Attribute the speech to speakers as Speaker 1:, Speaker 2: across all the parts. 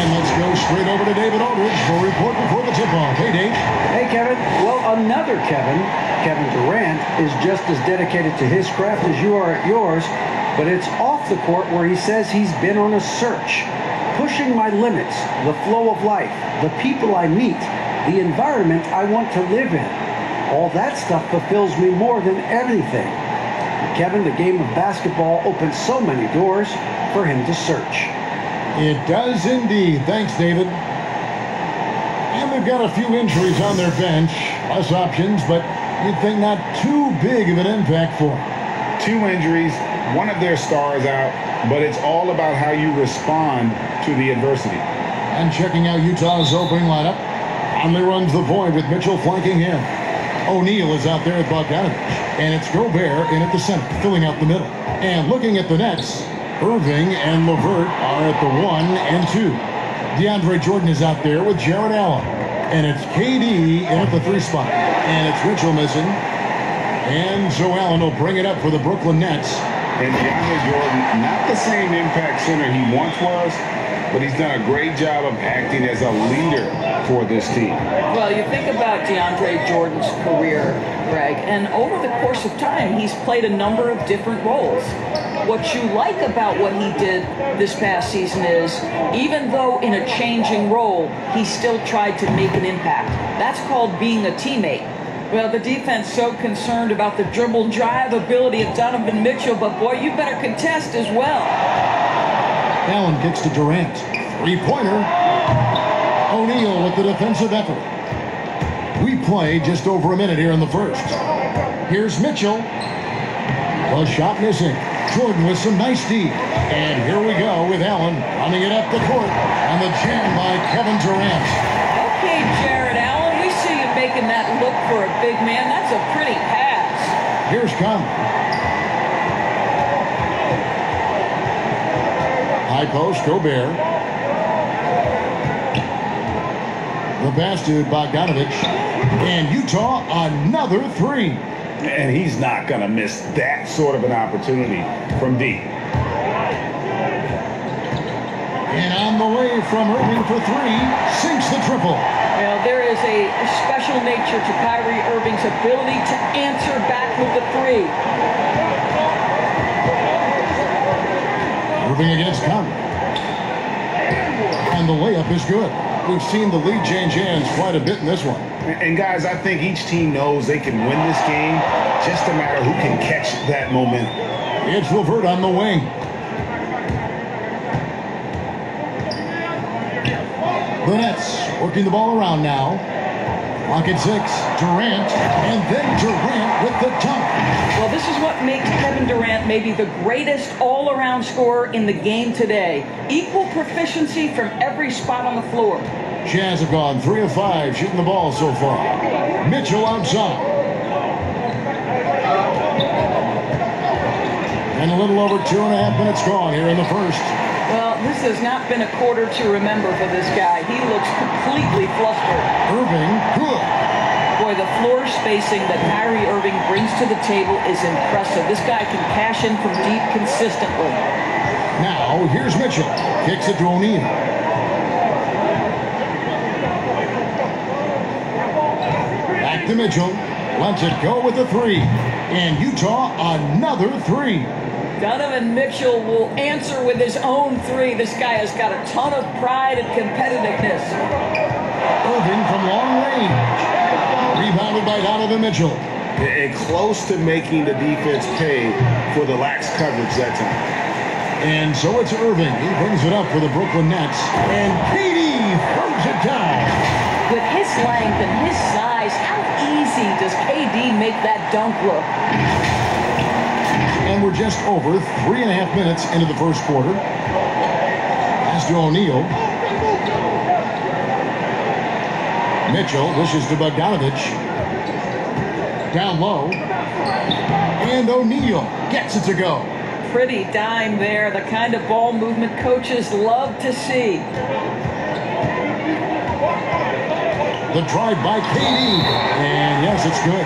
Speaker 1: And let's go straight over to David Aldridge for a report before the tip-off. Hey, Dave.
Speaker 2: Hey, Kevin. Well, another Kevin Durant, is just as dedicated to his craft as you are at yours, but it's off the court where he says he's been on a search, pushing my limits, the flow of life, the people I meet, the environment I want to live in. All that stuff fulfills me more than everything. Kevin, the game of basketball opens so many doors for him to search.
Speaker 1: It does indeed. Thanks, David. And they've got a few injuries on their bench. Less options, but you'd think not too big of an impact for them.
Speaker 3: 2 injuries, one of their stars out, but it's all about how you respond to the adversity.
Speaker 1: And checking out Utah's opening lineup, Conley runs the point with Mitchell flanking him. O'Neal is out there at Bogdanovich, and it's Gobert in at the center, filling out the middle. And looking at the Nets, Irving and LeVert are at the 1 and 2. DeAndre Jordan is out there with Jarrett Allen, and it's KD in at the 3 spot. And it's Mitchell missing, and so Allen will bring it up for the Brooklyn Nets.
Speaker 3: And DeAndre Jordan, not the same impact center he once was, but he's done a great job of acting as a leader for this team.
Speaker 4: Well, you think about DeAndre Jordan's career, Greg, and over the course of time, he's played a number of different roles. What you like about what he did this past season is, even though in a changing role, he still tried to make an impact. That's called being a teammate. Well, the defense so concerned about the dribble drive ability of Donovan Mitchell, but boy, you better contest as well.
Speaker 1: Allen kicks to Durant. 3-pointer. O'Neal with the defensive effort. We play just over a minute here in the first. Here's Mitchell. The shot missing. Jordan with some nice D. And here we go with Allen running it up the court. And the jam by Kevin Durant.
Speaker 4: Okay, Jarrett Allen, we see you making that look for a big man. That's a pretty pass.
Speaker 1: Here's Conley. High post, Gobert. The pass to Bogdanovich. And Utah, another 3.
Speaker 3: And he's not going to miss that sort of an opportunity from D.
Speaker 1: And on the way from Irving for 3, sinks the triple.
Speaker 4: Well, there is a special nature to Kyrie Irving's ability to answer back with the 3.
Speaker 1: Irving against Conley. And the layup is good. We've seen the lead change hands quite a bit in this one.
Speaker 3: And guys, I think each team knows they can win this game. Just a matter who can catch that momentum.
Speaker 1: It's LeVert on the wing. The Nets working the ball around now. Clock at 6. Durant, and then Durant with the dunk.
Speaker 4: Well, this is what makes Kevin Durant maybe the greatest all-around scorer in the game today. Equal proficiency from every spot on the floor.
Speaker 1: Jazz have gone 3 of 5 shooting the ball so far. Mitchell outside. And a little over 2.5 minutes gone here in the first.
Speaker 4: Well, this has not been a quarter to remember for this guy. He looks completely flustered.
Speaker 1: Irving, good.
Speaker 4: Boy, the floor spacing that Kyrie Irving brings to the table is impressive. This guy can cash in from deep consistently.
Speaker 1: Now, here's Mitchell. Kicks it to O'Neal. Back to Mitchell. Lets it go with the 3. And Utah, another 3.
Speaker 4: Donovan Mitchell will answer with his own 3. This guy has got a ton of pride and competitiveness.
Speaker 1: Irving from long range. Rebounded by Donovan Mitchell.
Speaker 3: And close to making the defense pay for the lax coverage that time.
Speaker 1: And so it's Irving. He brings it up for the Brooklyn Nets. And KD throws it down.
Speaker 4: With his length and his size, how easy does KD make that dunk look?
Speaker 1: And we're just over 3.5 minutes into the first quarter. Pass to O'Neal. Mitchell dishes to Bogdanovich. Down low. And O'Neal gets it to go.
Speaker 4: Pretty dime there, the kind of ball movement coaches love to see.
Speaker 1: The drive by KD. And yes, it's good.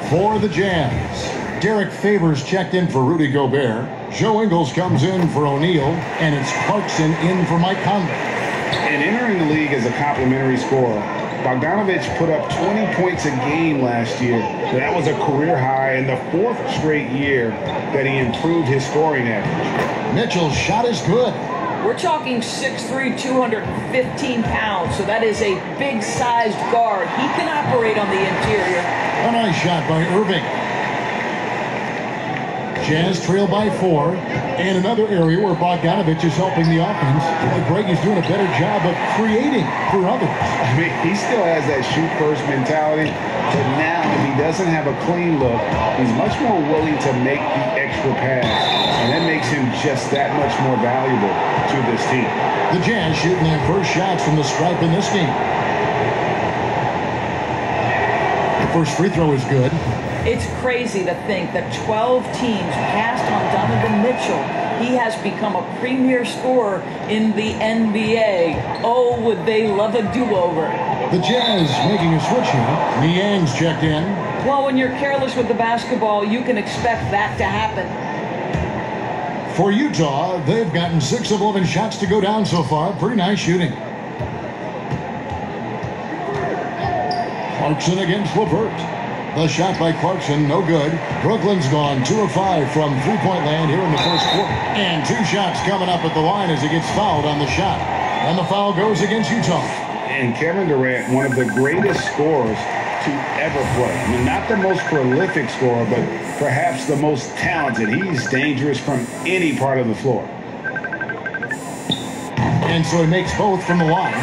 Speaker 1: For the Jazz, Derek Favors checked in for Rudy Gobert. Joe Ingles comes in for O'Neal, and it's Clarkson in for Mike Conley.
Speaker 3: And entering the league as a complimentary scorer, Bogdanovich put up 20 points a game last year. That was a career high in the 4th straight year that he improved his scoring average.
Speaker 1: Mitchell's shot is good.
Speaker 4: We're talking 6'3", 215 pounds, so that is a big-sized guard. He can operate on the interior.
Speaker 1: A nice shot by Irving. Jazz trail by 4. And another area where Bogdanovich is helping the offense. Greg is doing a better job of creating for others.
Speaker 3: I mean, he still has that shoot-first mentality, but now if he doesn't have a clean look, he's much more willing to make the extra pass, and that makes him just that much more valuable to this team.
Speaker 1: The Jazz shooting their first shots from the stripe in this game. The first free throw is good.
Speaker 4: It's crazy to think that 12 teams passed on Donovan Mitchell. He has become a premier scorer in the NBA. Oh, would they love a do-over.
Speaker 1: The Jazz making a switch here. Niang's checked in.
Speaker 4: Well, when you're careless with the basketball, you can expect that to happen.
Speaker 1: For Utah, they've gotten 6 of 11 shots to go down so far. Pretty nice shooting. Clarkson against LeVert. The shot by Clarkson, no good. Brooklyn's gone 2 of 5 from three-point land here in the first quarter. And 2 shots coming up at the line as he gets fouled on the shot. And the foul goes against Utah.
Speaker 3: And Kevin Durant, one of the greatest scorers to ever play. I mean, not the most prolific scorer, but perhaps the most talented. He's dangerous from any part of the floor.
Speaker 1: And so he makes both from the line.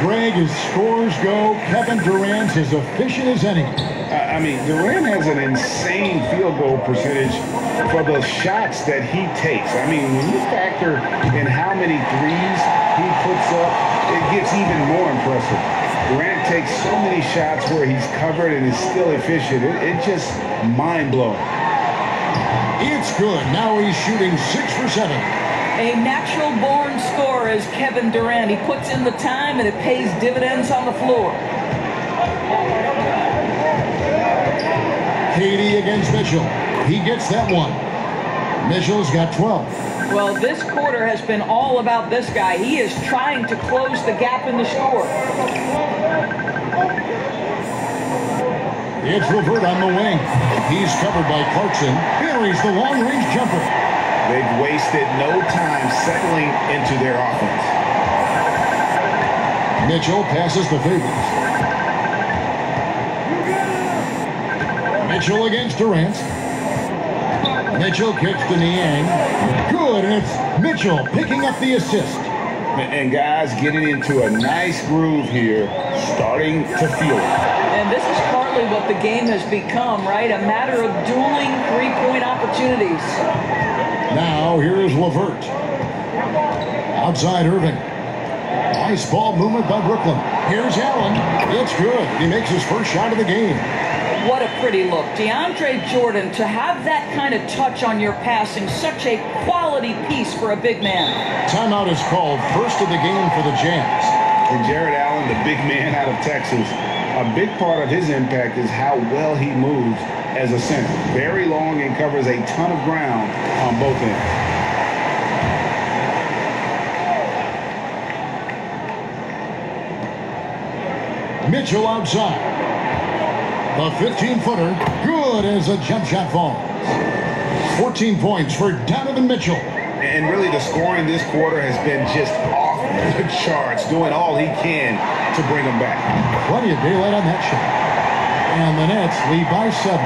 Speaker 1: Greg, as scores go, Kevin Durant's as efficient as any.
Speaker 3: I mean, Durant has an insane field goal percentage for the shots that he takes. I mean, when you factor in how many threes he puts up, it gets even more impressive. Durant takes so many shots where he's covered and is still efficient. It's just mind-blowing.
Speaker 1: It's good. Now he's shooting 6 for 7.
Speaker 4: A natural-born scorer is Kevin Durant. He puts in the time, and it pays dividends on the floor.
Speaker 1: KD against Mitchell. He gets that one. Mitchell's got 12.
Speaker 4: Well, this quarter has been all about this guy. He is trying to close the gap in the score.
Speaker 1: It's LeVert on the wing. He's covered by Clarkson. Buries the long-range jumper.
Speaker 3: They've wasted no time settling into their offense.
Speaker 1: Mitchell passes to Favors. Mitchell against Durant. Mitchell kicks to Niang. Good, and it's Mitchell picking up the assist.
Speaker 3: And guys getting into a nice groove here, starting to feel it.
Speaker 4: And this is partly what the game has become, right? A matter of dueling three-point opportunities.
Speaker 1: Now, here's LeVert. Outside Irving. Nice ball movement by Brooklyn. Here's Allen. It's good. He makes his first shot of the game.
Speaker 4: What a pretty look. DeAndre Jordan, to have that kind of touch on your passing, such a quality piece for a big man.
Speaker 1: Timeout is called. First of the game for the Jazz.
Speaker 3: And Jared Allen, the big man out of Texas, a big part of his impact is how well he moves as a center. Very long and covers a ton of ground on both ends.
Speaker 1: Mitchell outside. The 15-footer, good as a jump shot falls. 14 points for Donovan Mitchell.
Speaker 3: And really the scoring this quarter has been just off the charts, doing all he can to bring them back.
Speaker 1: Plenty of daylight on that shot. And the Nets lead by 7.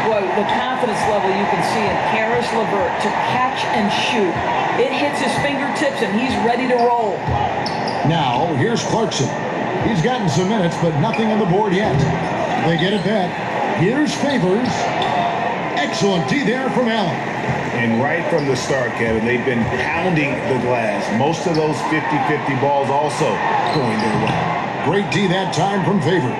Speaker 4: Boy, the confidence level you can see in Caris LeVert to catch and shoot. It hits his fingertips and he's ready to roll.
Speaker 1: Now, here's Clarkson. He's gotten some minutes, but nothing on the board yet. They get it back. Here's Favors. Excellent D there from Allen.
Speaker 3: And right from the start, Kevin, they've been pounding the glass. Most of those 50-50 balls also going their way.
Speaker 1: Great D that time from Favors.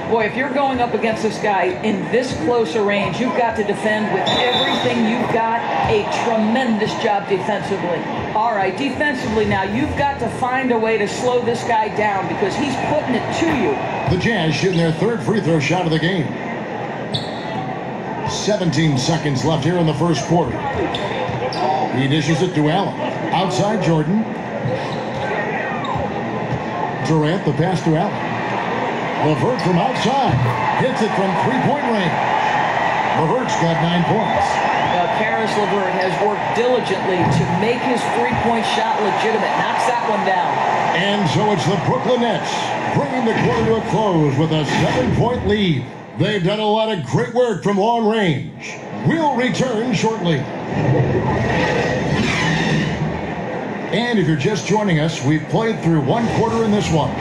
Speaker 4: Boy, if you're going up against this guy in this close a range, you've got to defend with everything you've got. A tremendous job defensively. All right, defensively now, you've got to find a way to slow this guy down because he's putting it to you.
Speaker 1: The Jazz shooting their third free throw shot of the game. 17 seconds left here in the first quarter. He dishes it to Allen. Outside Jordan. Durant, the pass to Allen. LeVert from outside. Hits it from three-point range. LeVert's got 9 points.
Speaker 4: Caris LeVert has worked diligently to make his three-point shot legitimate. Knocks that one down.
Speaker 1: And so it's the Brooklyn Nets bringing the quarter to a close with a 7-point lead. They've done a lot of great work from long range. We'll return shortly. And if you're just joining us, we've played through one quarter in this one.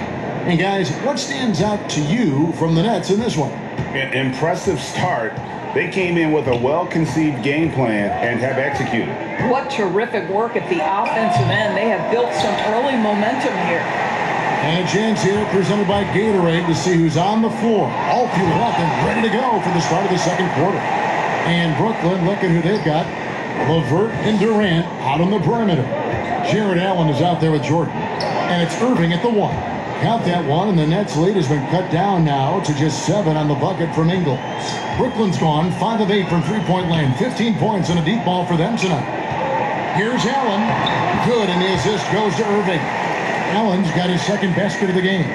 Speaker 1: And guys, what stands out to you from the Nets in this one?
Speaker 3: An impressive start. They came in with a well-conceived game plan and have executed.
Speaker 4: What terrific work at the offensive end. They have built some early momentum here.
Speaker 1: And a chance here presented by Gatorade to see who's on the floor. All fueled up and ready to go for the start of the second quarter. And Brooklyn, look at who they've got. LeVert and Durant out on the perimeter. Jared Allen is out there with Jordan. And it's Irving at the 1. Count that one, and the Nets' lead has been cut down now to just 7 on the bucket from Ingles. Brooklyn's gone 5 of 8 from three-point land. 15 points and a deep ball for them tonight. Here's Allen. Good, and the assist goes to Irving. Allen's got his second basket of the game.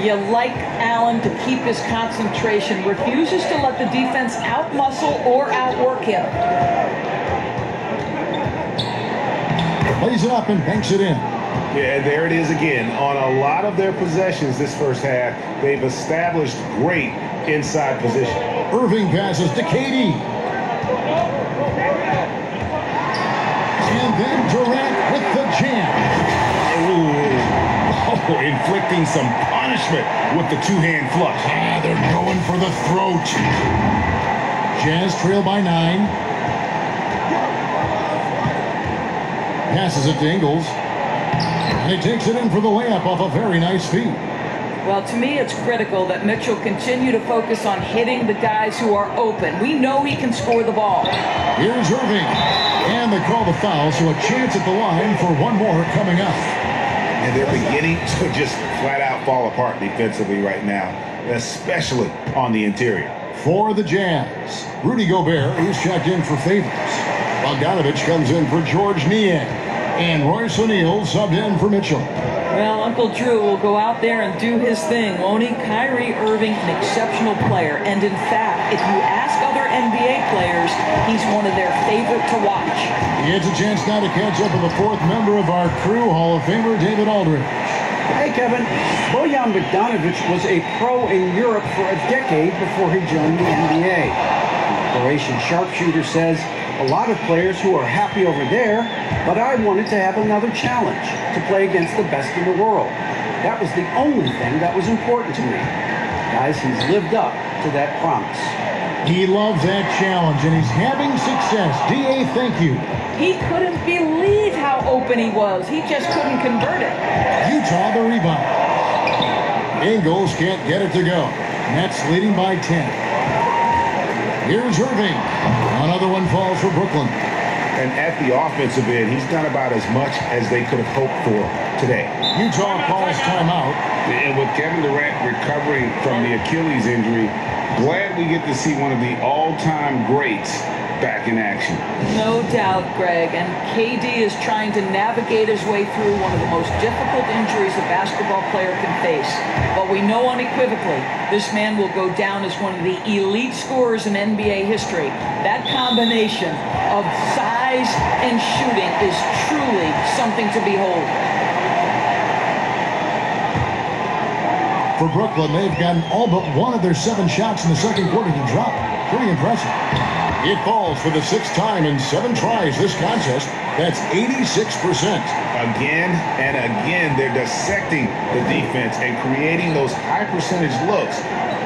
Speaker 4: You like Allen to keep his concentration. Refuses to let the defense outmuscle or outwork him.
Speaker 1: Plays it up and banks it in.
Speaker 3: Yeah, there it is again. On a lot of their possessions this first half, they've established great inside position.
Speaker 1: Irving passes to KD. And then Durant with the jam.
Speaker 3: Oh, inflicting some punishment with the two-hand flush.
Speaker 1: Ah, they're going for the throat. Jazz trail by 9. Passes it to Ingles. And he takes it in for the layup off a very nice feed.
Speaker 4: Well, to me, it's critical that Mitchell continue to focus on hitting the guys who are open. We know he can score the ball.
Speaker 1: Here's Irving. And they call the foul, so a chance at the line for one more coming up.
Speaker 3: And they're beginning to just flat out fall apart defensively right now, especially on the interior.
Speaker 1: For the Jazz, Rudy Gobert, he's checked in for Favors. Bogdanovich comes in for George Niang. And Royce O'Neal subbed in for Mitchell.
Speaker 4: Well, Uncle Drew will go out there and do his thing, won't he? Kyrie Irving, an exceptional player. And in fact, if you ask other NBA players, he's one of their favorite to watch.
Speaker 1: He gets a chance now to catch up with the fourth member of our crew, Hall of Famer David Aldridge.
Speaker 2: Hey, Kevin. Bojan Bogdanovic was a pro in Europe for a decade before he joined the NBA. The Croatian sharpshooter says, a lot of players who are happy over there, but I wanted to have another challenge, to play against the best in the world. That was the only thing that was important to me. Guys, he's lived up to that promise.
Speaker 1: He loves that challenge, and he's having success. D.A., thank you.
Speaker 4: He couldn't believe how open he was. He just couldn't convert it.
Speaker 1: Utah the rebound. Ingles can't get it to go. Nets leading by 10. Here's Irving. Another one falls for Brooklyn.
Speaker 3: And at the offensive end, he's done about as much as they could have hoped for today.
Speaker 1: Utah calls timeout.
Speaker 3: And with Kevin Durant recovering from the Achilles injury, glad we get to see one of the all-time greats back in action.
Speaker 4: No doubt, Greg. And KD is trying to navigate his way through one of the most difficult injuries a basketball player can face. But we know unequivocally this man will go down as one of the elite scorers in NBA history. That combination of size and shooting is truly something to behold.
Speaker 1: For Brooklyn, they've gotten all but one of their 7 shots in the second quarter to drop. Pretty impressive. It falls for the 6th time in 7 tries this contest. That's 86%.
Speaker 3: Again and again, they're dissecting the defense and creating those high percentage looks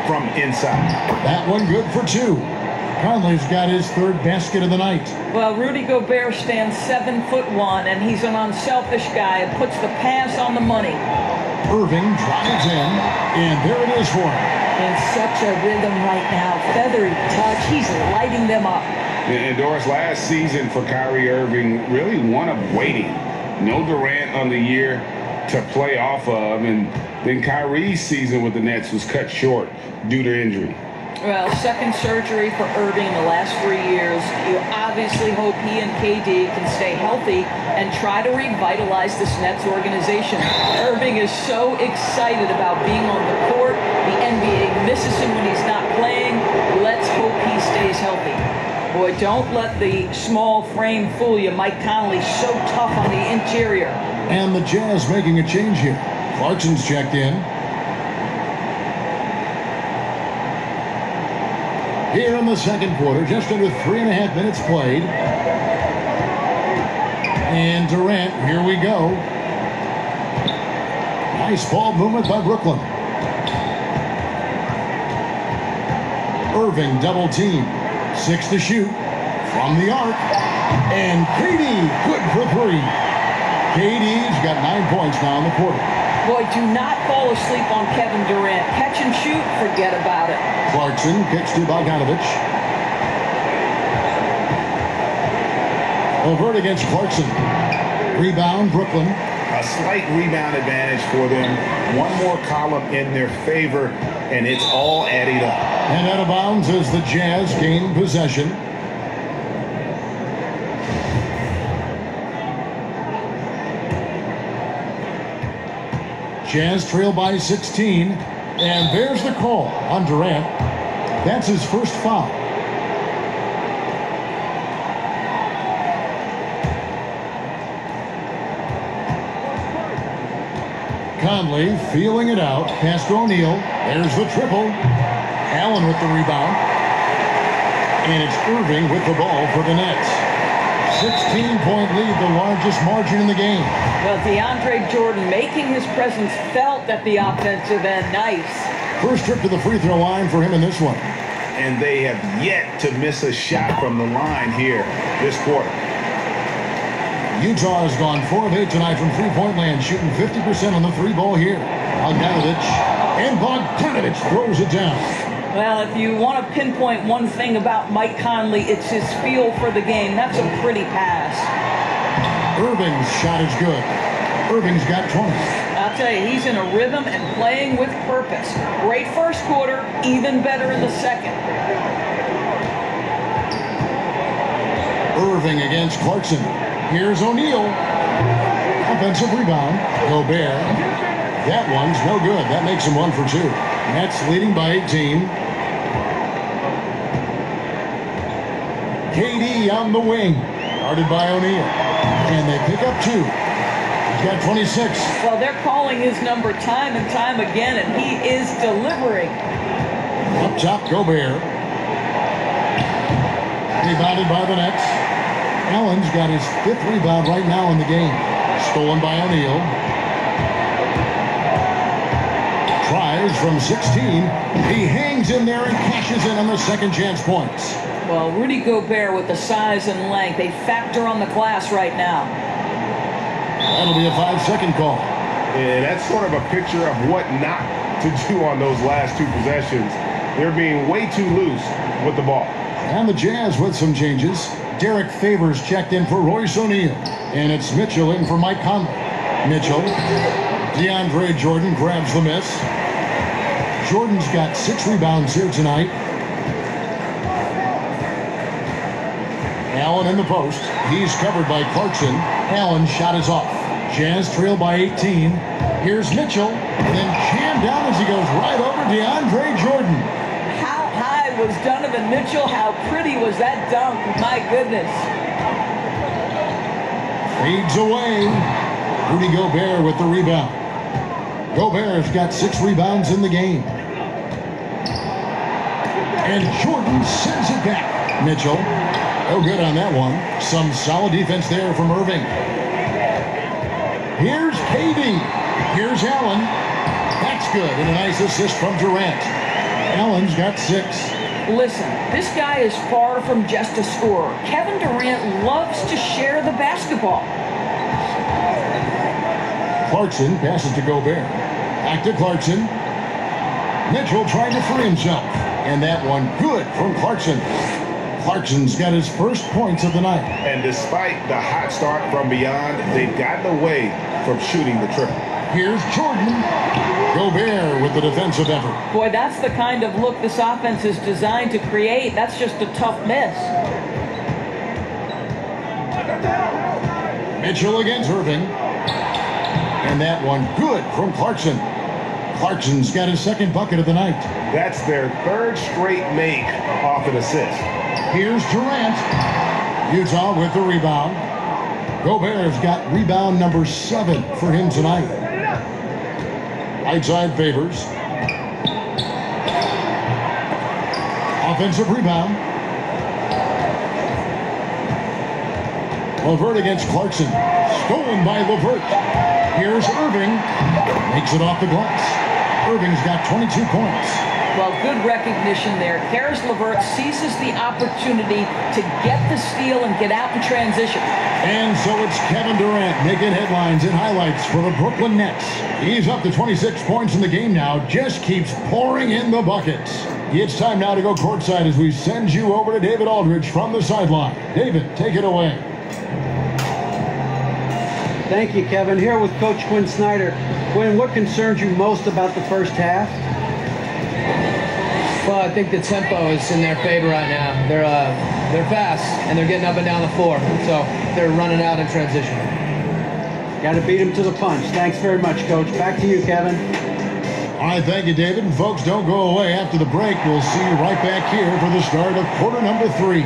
Speaker 3: from inside.
Speaker 1: That one good for 2. Conley's got his 3rd basket of the night.
Speaker 4: Well, Rudy Gobert stands 7'1", and he's an unselfish guy and puts the pass on the money.
Speaker 1: Irving drives in, and there it is for him.
Speaker 4: In such a rhythm right now. Feathery touch. He's lighting them up.
Speaker 3: And Doris, last season for Kyrie Irving, really one of waiting. No Durant on the year to play off of, and then Kyrie's season with the Nets was cut short due to injury.
Speaker 4: Well, second surgery for Irving in the last 3 years. You obviously hope he and KD can stay healthy and try to revitalize this Nets organization. Irving is so excited about being on the court. The NBA misses him when he's not playing. Let's hope he stays healthy. Boy, don't let the small frame fool you. Mike Conley so tough on the interior.
Speaker 1: And the Jazz making a change here. Clarkson's checked in. Here in the second quarter, just under 3.5 minutes played. And Durant, here we go. Nice ball movement by Brooklyn. Irving double team. 6 to shoot from the arc. And KD good for 3. KD's got 9 points now in the quarter.
Speaker 4: Boy, do not fall asleep on Kevin Durant. Catch and shoot, forget about it.
Speaker 1: Clarkson kicks to Bogdanovich. Overt against Clarkson. Rebound, Brooklyn.
Speaker 3: A slight rebound advantage for them. One more column in their favor, and it's all added up.
Speaker 1: And out of bounds as the Jazz gain possession. Jazz trail by 16. And there's the call on Durant. That's his first foul. Conley feeling it out. Pass to O'Neal. There's the triple. Allen with the rebound. And it's Irving with the ball for the Nets. 16-point lead, the largest margin in the game.
Speaker 4: Well, DeAndre Jordan making his presence felt at the offensive end. Nice.
Speaker 1: First trip to the free throw line for him in this one.
Speaker 3: And they have yet to miss a shot from the line here this quarter.
Speaker 1: Utah has gone 4 of 8 tonight from three-point land, shooting 50% on the three ball here. Bogdanovich. And Bogdanovich throws it down.
Speaker 4: Well, if you want to pinpoint one thing about Mike Conley, it's his feel for the game. That's a pretty pass.
Speaker 1: Irving's shot is good. Irving's got 20.
Speaker 4: I'll tell you, he's in a rhythm and playing with purpose. Great first quarter, even better in the second.
Speaker 1: Irving against Clarkson. Here's O'Neal. Offensive rebound. Gobert. That one's no good. That makes him 1 for 2. Nets leading by 18. KD on the wing. Guarded by O'Neal. And they pick up 2. He's got 26.
Speaker 4: Well, they're calling his number time and time again, and he is delivering.
Speaker 1: Up top, Gobert. Rebounded by the Nets. Allen's got his 5th rebound right now in the game. Stolen by O'Neal. Tries from 16. He hangs in there and cashes in on the second chance points.
Speaker 4: Well, Rudy Gobert with the size and length, they factor on the glass right now.
Speaker 1: That'll be a 5-second call.
Speaker 3: Yeah, that's sort of a picture of what not to do on those last 2 possessions. They're being way too loose with the ball.
Speaker 1: And the Jazz with some changes. Derek Favors checked in for Royce O'Neal. And it's Mitchell in for Mike Conley. Mitchell. DeAndre Jordan grabs the miss. Jordan's got 6 rebounds here tonight. Allen in the post. He's covered by Clarkson. Allen's shot is off. Jazz trail by 18. Here's Mitchell. And then jammed down as he goes right over DeAndre Jordan.
Speaker 4: How high was Donovan Mitchell? How pretty was that dunk? My goodness.
Speaker 1: Fades away. Rudy Gobert with the rebound. Gobert's got 6 rebounds in the game. And Jordan sends it back. Mitchell. No good on that one. Some solid defense there from Irving. Here's KD. Here's Allen. That's good. And a nice assist from Durant. Allen's got 6.
Speaker 4: Listen, this guy is far from just a scorer. Kevin Durant loves to share the basketball.
Speaker 1: Clarkson passes to Gobert. Back to Clarkson. Mitchell trying to free himself. And that one good from Clarkson. Clarkson's got his first points of the night.
Speaker 3: And despite the hot start from beyond, they've gotten away from shooting the triple.
Speaker 1: Here's Jordan. Gobert with the defensive effort.
Speaker 4: Boy, that's the kind of look this offense is designed to create. That's just a tough miss.
Speaker 1: Mitchell against Irving. And that one good from Clarkson. Clarkson's got his second bucket of the night.
Speaker 3: That's their third straight make off an assist.
Speaker 1: Here's Durant. Utah with the rebound. Gobert's got rebound number 7 for him tonight. Right side Favors. Offensive rebound. LeVert against Clarkson. Stolen by LeVert. Here's Irving. Makes it off the glass. Irving's got 22 points.
Speaker 4: Well, good recognition there. Caris LeVert seizes the opportunity to get the steal and get out in transition.
Speaker 1: And so it's Kevin Durant making headlines and highlights for the Brooklyn Nets. He's up to 26 points in the game now. Just keeps pouring in the buckets. It's time now to go courtside as we send you over to David Aldridge from the sideline. David, take it away.
Speaker 2: Thank you, Kevin. Here with Coach Quinn Snyder. Quinn, what concerns you most about the first half?
Speaker 5: Well, I think the tempo is in their favor right now. They're fast, and they're getting up and down the floor. So they're running out in transition.
Speaker 2: Got to beat them to the punch. Thanks very much, Coach. Back to you, Kevin.
Speaker 1: All right, thank you, David. And folks, don't go away. After the break, we'll see you right back here for the start of quarter number 3.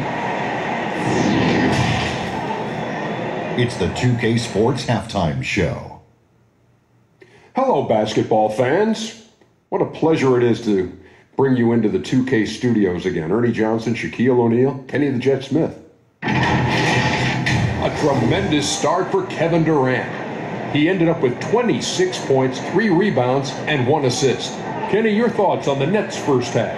Speaker 6: It's the 2K Sports Halftime Show.
Speaker 7: Hello, basketball fans. What a pleasure it is to bring you into the 2K studios again. Ernie Johnson, Shaquille O'Neal, Kenny the Jet Smith. A tremendous start for Kevin Durant. He ended up with 26 points, 3 rebounds, and 1 assist. Kenny, your thoughts on the Nets' first half?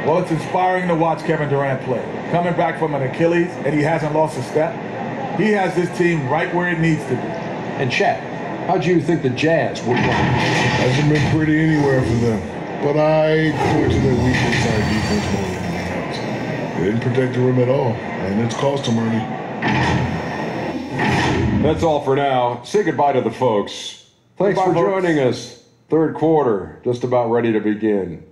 Speaker 8: Well, it's inspiring to watch Kevin Durant play. Coming back from an Achilles, and he hasn't lost a step. He has this team right where it needs to be.
Speaker 7: And Shaq, how do you think the Jazz will play?
Speaker 9: Hasn't been pretty anywhere for them. But I point to their weak inside defense more than anything else. They didn't protect the rim at all, and it's cost them, Ernie.
Speaker 7: That's all for now. Say goodbye to the folks. Thanks for joining us. Third quarter, just about ready to begin.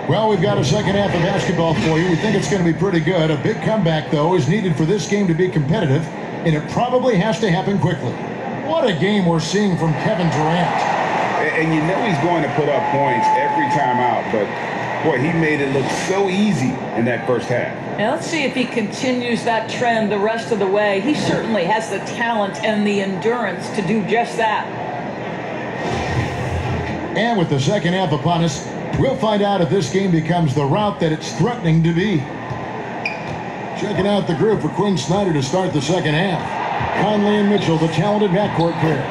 Speaker 1: Well, we've got a second half of basketball for you. We think it's going to be pretty good. A big comeback, though, is needed for this game to be competitive, and it probably has to happen quickly. What a game we're seeing from Kevin Durant.
Speaker 3: And you know he's going to put up points every time out, but boy, he made it look so easy in that first half.
Speaker 4: Now let's see if he continues that trend the rest of the way. He certainly has the talent and the endurance to do just that.
Speaker 1: And with the second half upon us, we'll find out if this game becomes the route that it's threatening to be. Checking out the group for Quinn Snyder to start the second half. Conley and Mitchell, the talented backcourt pair.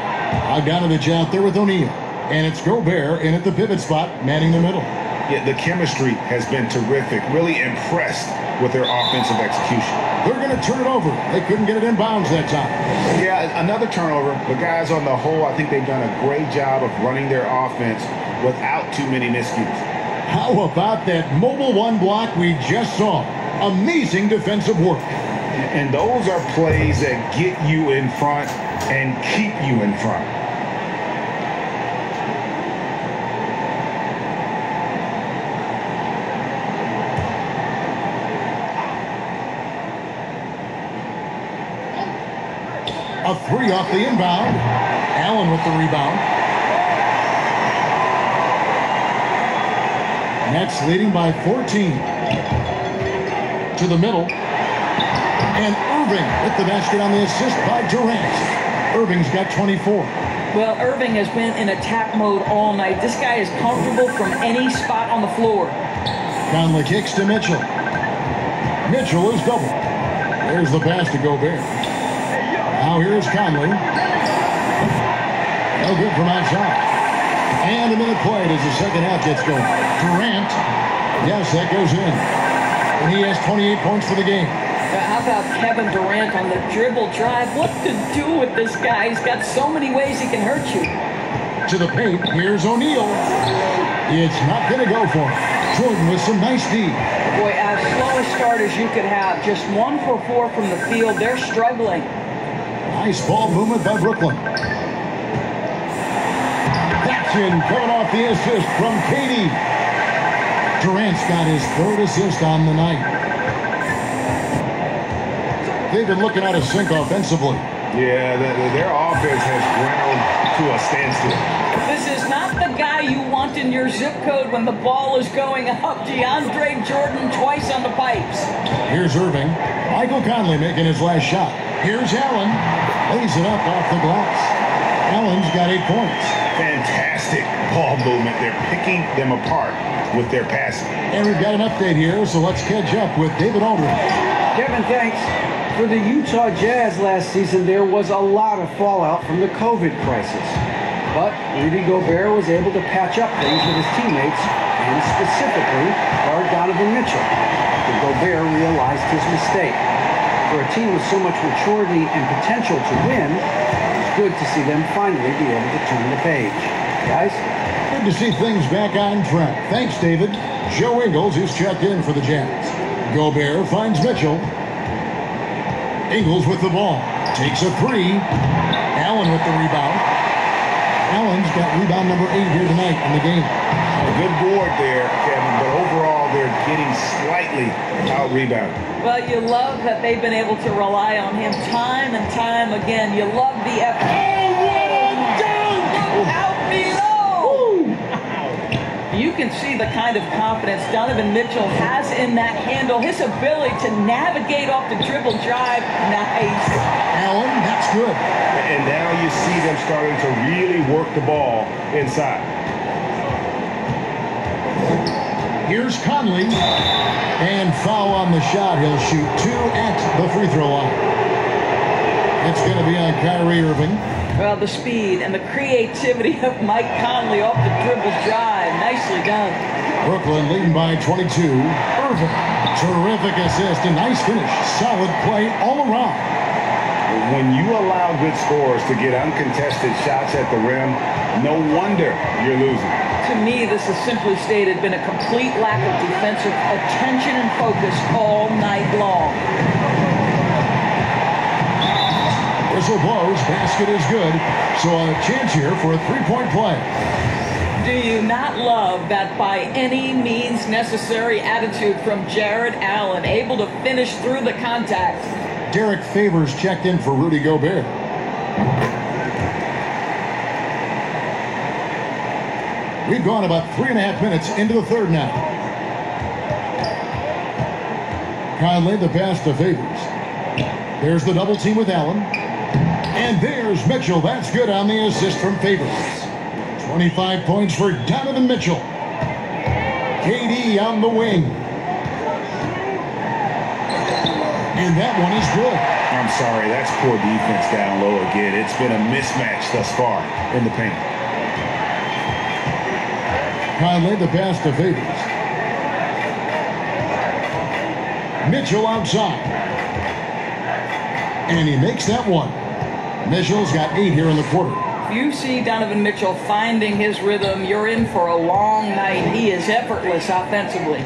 Speaker 1: Bogdanovich out there with O'Neal. And it's Gobert in at the pivot spot, manning the middle.
Speaker 3: Yeah, the chemistry has been terrific. Really impressed with their offensive execution.
Speaker 1: They're going to turn it over. They couldn't get it in bounds that time.
Speaker 3: Yeah, another turnover. The guys on the whole, I think they've done a great job of running their offense without too many miscues.
Speaker 1: How about that mobile one block we just saw? Amazing defensive work.
Speaker 3: And those are plays that get you in front and keep you in front.
Speaker 1: A 3 off the inbound. Allen with the rebound. Nets leading by 14. To the middle. And Irving with the basket on the assist by Durant. Irving's got 24.
Speaker 4: Well, Irving has been in attack mode all night. This guy is comfortable from any spot on the floor.
Speaker 1: Conley kicks to Mitchell. Mitchell is double. There's the pass to Gobert. Now here's Conley. No good from outside. And a minute played as the second half gets going. Durant. Yes, that goes in. And he has 28 points for the game.
Speaker 4: How about Kevin Durant on the dribble drive? What to do with this guy? He's got so many ways he can hurt you.
Speaker 1: to the paint. Here's O'Neal. It's not going to go for him. Jordan with some nice D.
Speaker 4: Boy, as slow a start as you could have. Just 1 for 4 from the field. They're struggling.
Speaker 1: Nice ball movement by Brooklyn. Thatchin coming off the assist from Katie. Durant's got his 3rd assist on the night. They've been looking out of sync offensively.
Speaker 3: Yeah, their offense has ground to a standstill.
Speaker 4: This is not the guy you want in your zip code when the ball is going up. DeAndre Jordan twice on the pipes.
Speaker 1: Here's Irving. Michael Conley making his last shot. Here's Allen. Lays it up off the glass. Allen's got 8 points.
Speaker 3: Fantastic ball movement. They're picking them apart with their passing.
Speaker 1: And we've got an update here, so let's catch up with David Aldridge.
Speaker 2: Kevin, thanks. For the Utah Jazz last season, there was a lot of fallout from the COVID crisis. But Rudy Gobert was able to patch up things with his teammates, and specifically guard Donovan Mitchell. But Gobert realized his mistake. For a team with so much maturity and potential to win, it's good to see them finally be able to turn the page. Guys?
Speaker 1: Good to see things back on track. Thanks, David. Joe Ingles is checked in for the Jazz. Gobert finds Mitchell. Ingles with the ball. Takes a 3. Allen with the rebound. Allen's got rebound number 8 here tonight in the game.
Speaker 3: A good board there, Kevin, but overall they're getting slightly out-rebounded.
Speaker 4: Well, you love that they've been able to rely on him time and time again. You love the effort. Oh, what a dunk! Out below! You can see the kind of confidence Donovan Mitchell has in that handle. His ability to navigate off the dribble drive. Nice.
Speaker 1: Allen, that's good.
Speaker 3: And now you see them starting to really work the ball inside.
Speaker 1: Here's Conley. And foul on the shot. He'll shoot 2 at the free throw line. It's going to be on Kyrie Irving.
Speaker 4: Well, the speed and the creativity of Mike Conley off the dribble drive. Nicely done.
Speaker 1: Brooklyn leading by 22. Irving. Terrific assist. A nice finish. Solid play all around.
Speaker 3: When you allow good scorers to get uncontested shots at the rim, no wonder you're losing.
Speaker 4: To me, this has simply stated been a complete lack of defensive attention and focus all night long.
Speaker 1: Whistle blows. Basket is good. So a chance here for a 3-point play.
Speaker 4: Do you not love that by any means necessary attitude from Jared Allen, able to finish through the contact?
Speaker 1: Derek Favors checked in for Rudy Gobert. We've gone about 3.5 minutes into the third now. Conley the pass to Favors. There's the double team with Allen. And there's Mitchell. That's good on the assist from Favors. 25 points for Donovan Mitchell. KD on the wing. And that one is good.
Speaker 3: I'm sorry, that's poor defense down low again. It's been a mismatch thus far in the paint.
Speaker 1: Conley the pass to Favors. Mitchell outside. And he makes that one. Mitchell's got 8 here in the quarter.
Speaker 4: If you see Donovan Mitchell finding his rhythm, you're in for a long night. He is effortless offensively.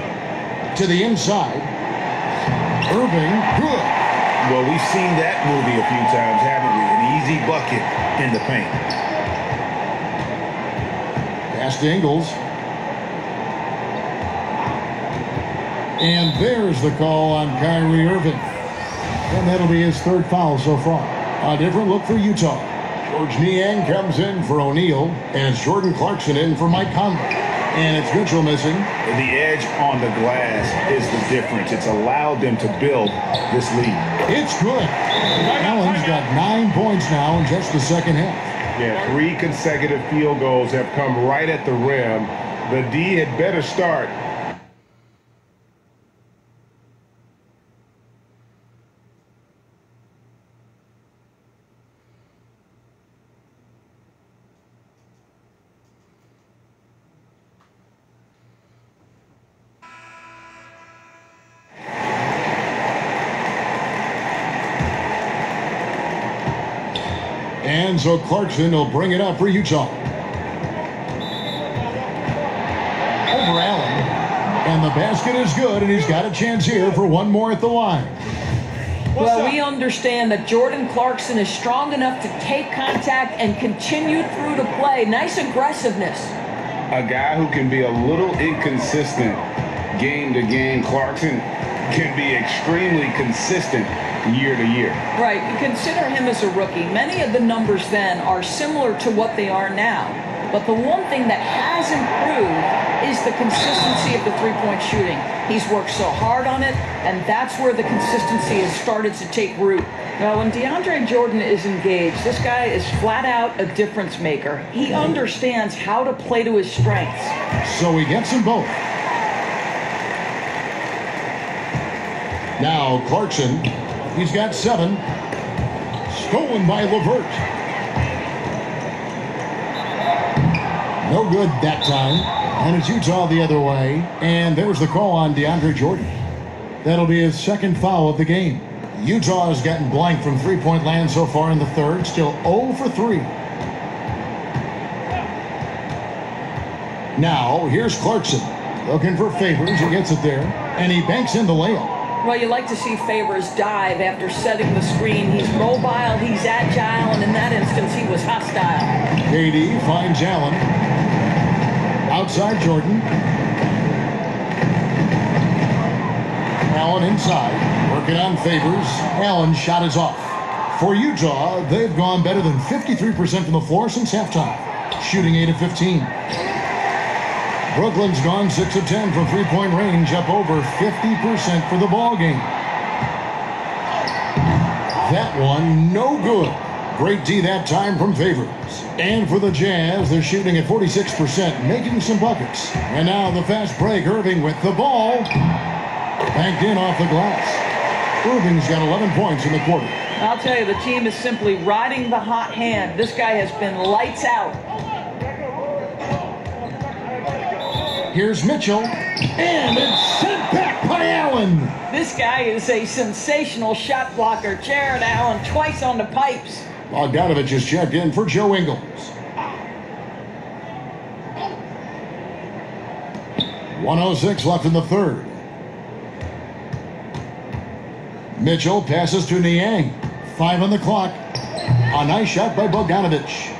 Speaker 1: To the inside. Irving, good.
Speaker 3: Well, we've seen that movie a few times, haven't we? An easy bucket in the paint.
Speaker 1: Pass to Ingles. And there's the call on Kyrie Irving. And that'll be his 3rd foul so far. A different look for Utah. George Niang comes in for O'Neal, and it's Jordan Clarkson in for Mike Conley. And it's Mitchell missing.
Speaker 3: The edge on the glass is the difference. It's allowed them to build this lead.
Speaker 1: It's good. Allen's got 9 points now in just the second half.
Speaker 3: Yeah, 3 consecutive field goals have come right at the rim. The D had better start.
Speaker 1: And so Clarkson will bring it up for Utah. over Allen. And the basket is good, and he's got a chance here for one more at the line.
Speaker 4: Well, we understand that Jordan Clarkson is strong enough to take contact and continue through to play. Nice aggressiveness.
Speaker 3: A guy who can be a little inconsistent game to game. Clarkson can be extremely consistent year to year.
Speaker 4: Right. You consider him as a rookie. Many of the numbers then are similar to what they are now. But the one thing that has improved is the consistency of the three-point shooting. He's worked so hard on it, and that's where the consistency has started to take root. Now, when DeAndre Jordan is engaged, this guy is flat out a difference maker. He understands how to play to his strengths.
Speaker 1: So he gets them both. Now Clarkson, he's got 7. Stolen by LeVert. No good that time. And it's Utah the other way. And there's the call on DeAndre Jordan. That'll be his second foul of the game. Utah has gotten blank from three-point land so far in the third. Still 0 for 3. Now, here's Clarkson. Looking for Favors. He gets it there. And he banks in the layup.
Speaker 4: Well, you like to see Favors dive after setting the screen. He's mobile, he's agile, and in that instance, he was hostile.
Speaker 1: KD finds Allen. Outside Jordan. Allen inside. Working on Favors. Allen's shot is off. For Utah, they've gone better than 53% from the floor since halftime. Shooting 8 of 15. Brooklyn's gone 6 of 10 from three-point range, up over 50% for the ball game. That one, no good. Great D that time from Favors. And for the Jazz, they're shooting at 46%, making some buckets. And now the fast break, Irving with the ball. Banked in off the glass. Irving's got 11 points in the quarter.
Speaker 4: I'll tell you, the team is simply riding the hot hand. This guy has been lights out.
Speaker 1: Here's Mitchell, and it's sent back by Allen.
Speaker 4: This guy is a sensational shot blocker. Jared Allen twice on the pipes.
Speaker 1: Bogdanovich is checked in for Joe Ingles. 1:06 left in the third. Mitchell passes to Niang. 5 on the clock. A nice shot by Bogdanovich.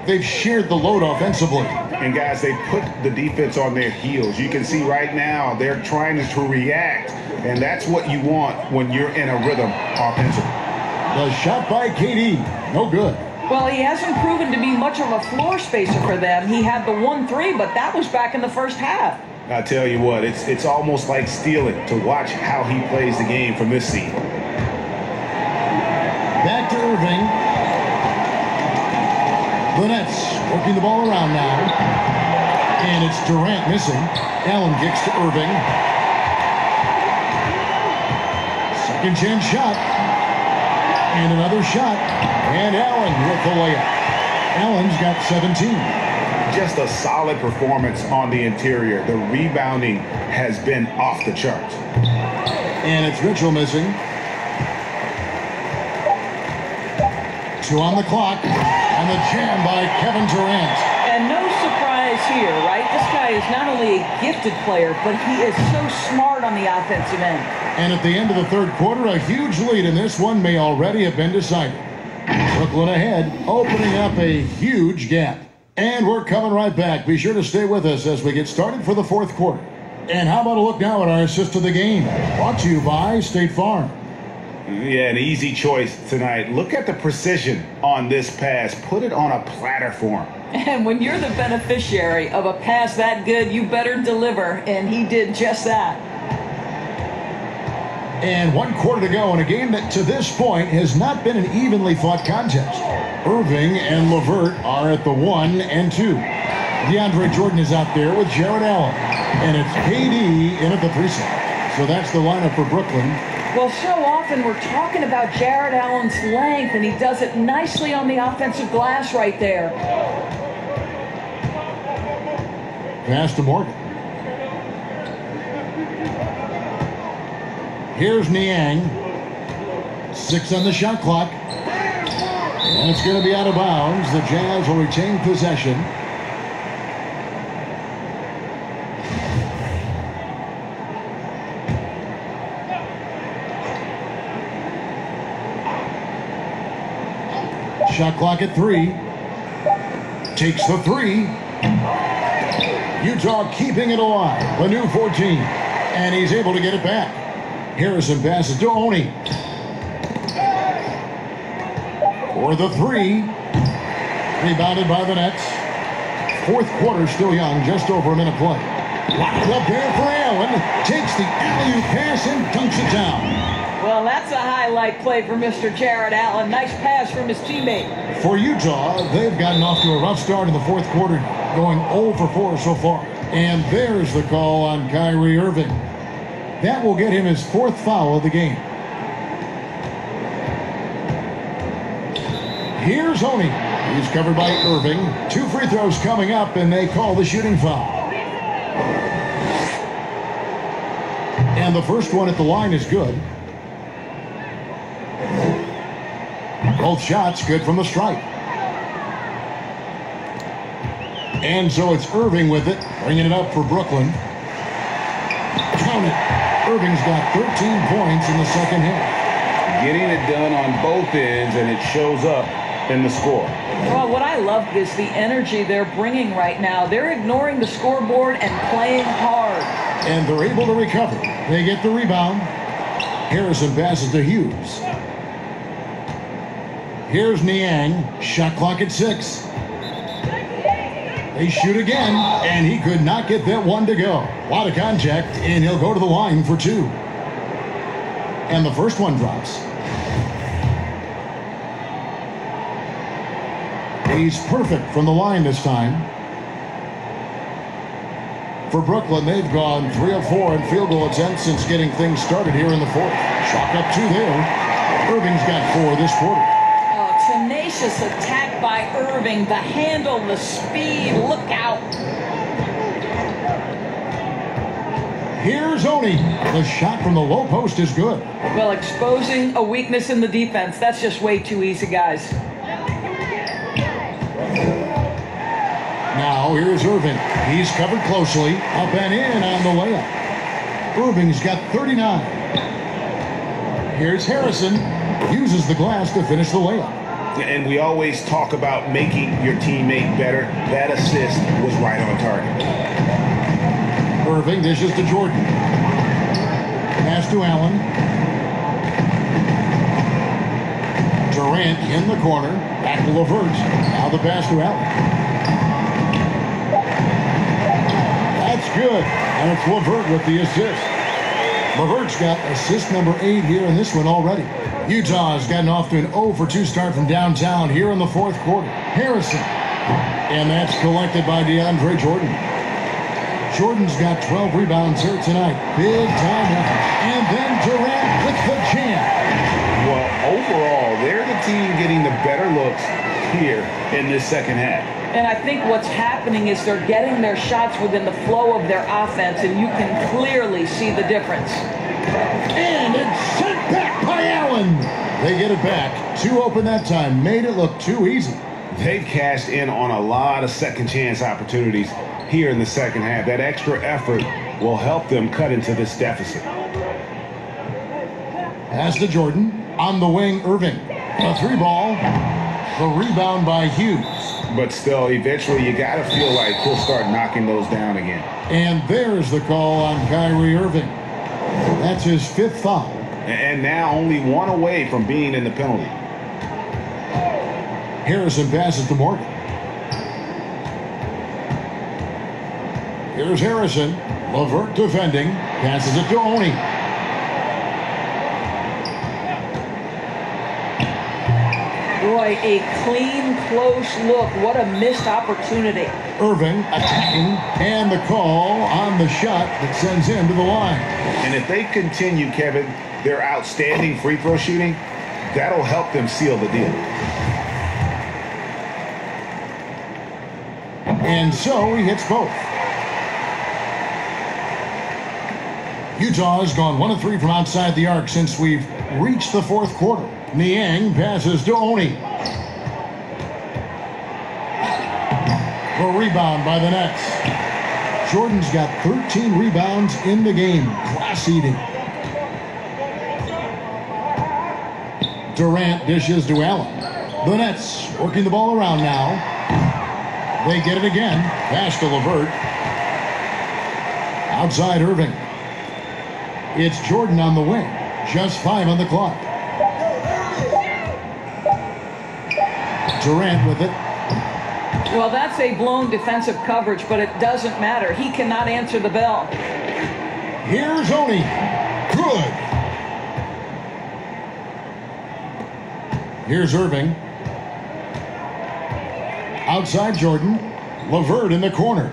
Speaker 1: They've shared the load offensively.
Speaker 3: And guys, they put the defense on their heels. You can see right now they're trying to react. And that's what you want when you're in a rhythm offensively.
Speaker 1: The shot by KD. No good.
Speaker 4: Well, he hasn't proven to be much of a floor spacer for them. He had the 1-3, but that was back in the first half.
Speaker 3: I tell you what, it's almost like stealing to watch how he plays the game from this seat.
Speaker 1: Back to Irving. The Nets working the ball around now. And it's Durant missing. Allen kicks to Irving. Second chance shot. And another shot. And Allen with the layup. Allen's got 17.
Speaker 3: Just a solid performance on the interior. The rebounding has been off the charts.
Speaker 1: And it's Mitchell missing. 2 on the clock. And the jam by Kevin Durant.
Speaker 4: And no surprise here, right? This guy is not only a gifted player, but he is so smart on the offensive end.
Speaker 1: And at the end of the third quarter, a huge lead in this one may already have been decided. Brooklyn ahead, opening up a huge gap. And we're coming right back. Be sure to stay with us as we get started for the fourth quarter. And how about a look now at our assist of the game? Brought to you by State Farm.
Speaker 3: Yeah, an easy choice tonight. Look at the precision on this pass. Put it on a platter for him.
Speaker 4: And when you're the beneficiary of a pass that good, you better deliver. And he did just that.
Speaker 1: And 1 quarter to go in a game that to this point has not been an evenly fought contest. Irving and LeVert are at the 1 and 2. DeAndre Jordan is out there with Jared Allen. And it's KD in at the 3 slot. So that's the lineup for Brooklyn.
Speaker 4: Well, so often we're talking about Jared Allen's length, and he does it nicely on the offensive glass right there.
Speaker 1: Pass to Morgan. Here's Niang. 6 on the shot clock. And it's going to be out of bounds. The Jazz will retain possession. Shot clock at 3. Takes the 3. Utah keeping it alive. The new 14. And he's able to get it back. Harrison passes to Oni. For the 3. Rebounded by the Nets. Fourth quarter still young, just over a minute play. Locked up there for Allen. Takes the alley-oop pass and dunks it down.
Speaker 4: Well, that's a highlight play for Mr. Jared Allen. Nice pass from his teammate.
Speaker 1: For Utah, they've gotten off to a rough start in the fourth quarter, going 0 for 4 so far. And there's the call on Kyrie Irving. That will get him his 4th foul of the game. Here's Oni. He's covered by Irving. 2 free throws coming up, and they call the shooting foul. And the first one at the line is good. Both shots good from the stripe. And so it's Irving with it, bringing it up for Brooklyn. Count it. Irving's got 13 points in the second half.
Speaker 3: Getting it done on both ends, and it shows up in the score.
Speaker 4: Well, what I love is the energy they're bringing right now. They're ignoring the scoreboard and playing hard.
Speaker 1: And they're able to recover. They get the rebound. Harrison passes to Hughes. Here's Niang. Shot clock at 6. They shoot again, and he could not get that one to go. A lot of contact, and he'll go to the line for 2. And the first one drops. He's perfect from the line this time. For Brooklyn, they've gone 3 of 4 in field goal attempts since getting things started here in the fourth. Chalk up 2 there. Irving's got 4 this quarter.
Speaker 4: Tenacious attack by Irving. The handle, the speed. Look out.
Speaker 1: Here's Oni. The shot from the low post is good.
Speaker 4: Well, exposing a weakness in the defense. That's just way too easy, guys.
Speaker 1: Now here's Irving. He's covered closely. Up and in on the layup. Irving's got 39. Here's Harrison. Uses the glass to finish the layup.
Speaker 3: And we always talk about making your teammate better. That assist was right on target.
Speaker 1: Irving dishes to Jordan. Pass to Allen. Durant in the corner. Back to LeVert. Now the pass to Allen. That's good. And it's LeVert with the assist. LeVert's got assist number 8 here in this one already. Utah has gotten off to an 0 for 2 start from downtown here in the fourth quarter. Harrison. And that's collected by DeAndre Jordan. Jordan's got 12 rebounds here tonight. Big time effort. And then Durant with the jam.
Speaker 3: Well, overall, they're the team getting the better looks here in this second half.
Speaker 4: And I think what's happening is they're getting their shots within the flow of their offense, and you can clearly see the difference.
Speaker 1: And it's sent back by Allen. They get it back. 2 open that time. Made it look too easy.
Speaker 3: They've cashed in on a lot of second chance opportunities here in the second half. That extra effort will help them cut into this deficit.
Speaker 1: Pass to Jordan. On the wing, Irving. A 3 ball. The rebound by Hughes.
Speaker 3: But still, eventually you got to feel like he'll start knocking those down again.
Speaker 1: And there's the call on Kyrie Irving. That's his 5th foul.
Speaker 3: And now only 1 away from being in the penalty.
Speaker 1: Harrison passes to Morgan. Here's Harrison. LeVert defending. Passes it to Oni.
Speaker 4: Boy, a clean, close look. What a missed opportunity.
Speaker 1: Irving attacking, and the call on the shot that sends him to the line.
Speaker 3: And if they continue, Kevin, their outstanding free throw shooting, that'll help them seal the deal.
Speaker 1: And so he hits both. Utah has gone 1 of 3 from outside the arc since we've reached the fourth quarter. Niang passes to Oni. A rebound by the Nets. Jordan's got 13 rebounds in the game. Class eating. Durant dishes to Allen. The Nets working the ball around now. They get it again. Pass to LeVert. Outside Irving. It's Jordan on the wing. Just 5 on the clock. Durant with it.
Speaker 4: Well, that's a blown defensive coverage, but it doesn't matter. He cannot answer the bell.
Speaker 1: Here's Oni. Good. Here's Irving. Outside Jordan. LeVert in the corner.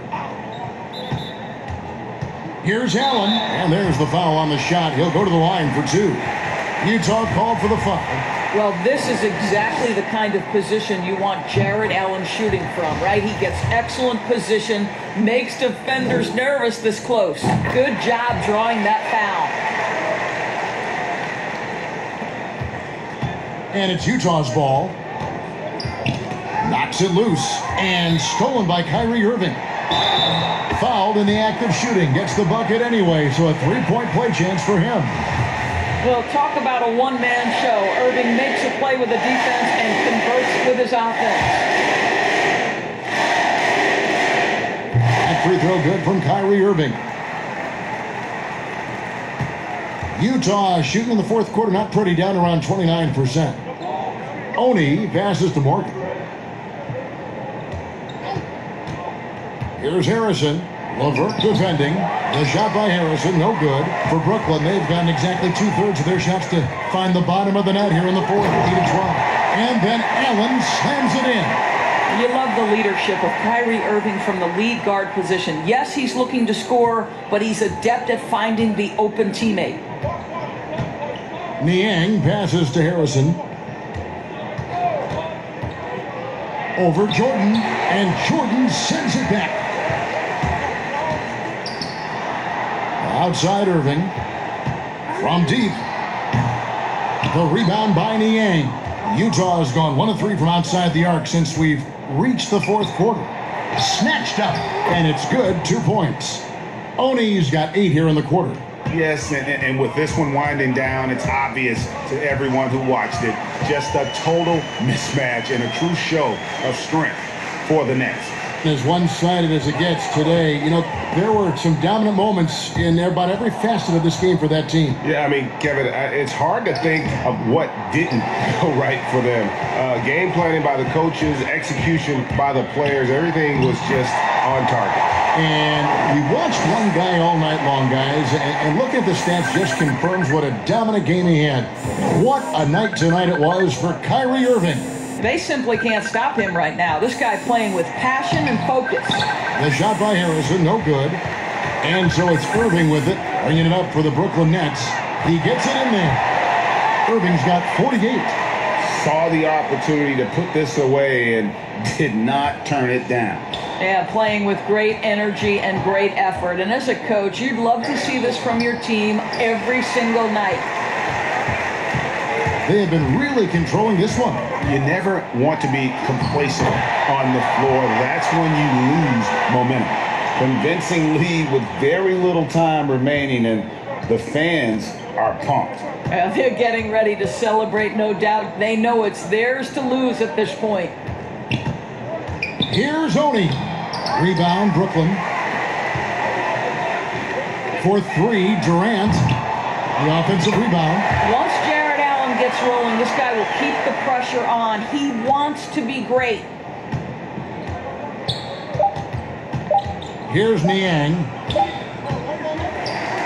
Speaker 1: Here's Allen. And there's the foul on the shot. He'll go to the line for 2. Utah called for the foul.
Speaker 4: Well, this is exactly the kind of position you want Jarrett Allen shooting from, right? He gets excellent position, makes defenders nervous this close. Good job drawing that foul.
Speaker 1: And it's Utah's ball. Knocks it loose. And stolen by Kyrie Irving. Fouled in the act of shooting. Gets the bucket anyway, so a 3-point play chance for him.
Speaker 4: Well, talk about a one-man show. Irving makes a play with the defense and converts with his offense.
Speaker 1: That free throw good from Kyrie Irving. Utah shooting in the fourth quarter, not pretty, down around 29%. Oni passes to Morgan. Here's Harrison. LeVert defending. The shot by Harrison, no good. For Brooklyn, they've gotten exactly 2/3 of their shots to find the bottom of the net here in the fourth, 8-12. And then Allen slams it in.
Speaker 4: You love the leadership of Kyrie Irving from the lead guard position. Yes, he's looking to score, but he's adept at finding the open teammate.
Speaker 1: Niang passes to Harrison. Over Jordan, and Jordan sends it back. Outside Irving. From deep. The rebound by Niang. Utah has gone 1 of 3 from outside the arc since we've reached the fourth quarter. Snatched up, and it's good, 2 points. Oni's got 8 here in the quarter.
Speaker 3: Yes, and with this one winding down, it's obvious to everyone who watched it. Just a total mismatch and a true show of strength for the Nets.
Speaker 1: As one-sided as it gets today, you know, there were some dominant moments in about every facet of this game for that team.
Speaker 3: Yeah, I mean, Kevin, it's hard to think of what didn't go right for them. Game planning by the coaches, execution by the players, everything was just on target.
Speaker 1: And we watched one guy all night long, guys, and looking at the stats just confirms what a dominant game he had. What a night tonight it was for Kyrie Irving.
Speaker 4: They simply can't stop him right now. This guy playing with passion and focus.
Speaker 1: The shot by Harrison, no good. And so it's Irving with it, bringing it up for the Brooklyn Nets. He gets it in there. Irving's got 48.
Speaker 3: Saw the opportunity to put this away and did not turn it down.
Speaker 4: Yeah, playing with great energy and great effort. And as a coach, you'd love to see this from your team every single night.
Speaker 1: They have been really controlling this one.
Speaker 3: You never want to be complacent on the floor. That's when you lose momentum. Convincing lead with very little time remaining, and the fans are pumped.
Speaker 4: They're getting ready to celebrate, no doubt. They know it's theirs to lose at this point.
Speaker 1: Here's Oni. Rebound, Brooklyn. For 3, Durant. The offensive rebound.
Speaker 4: Once Jarrett Allen gets rolling, this guy will keep the pressure on. He wants to be great.
Speaker 1: Here's Niang.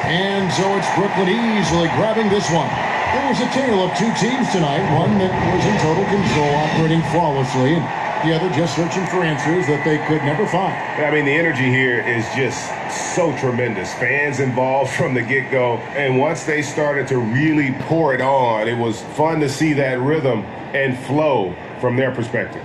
Speaker 1: And so it's Brooklyn easily grabbing this one. It was a tale of 2 teams tonight. One that was in total control, operating flawlessly, and the other just searching for answers that they could never find.
Speaker 3: I mean, the energy here is just so tremendous. Fans involved from the get-go, and once they started to really pour it on, it was fun to see that rhythm and flow from their perspective.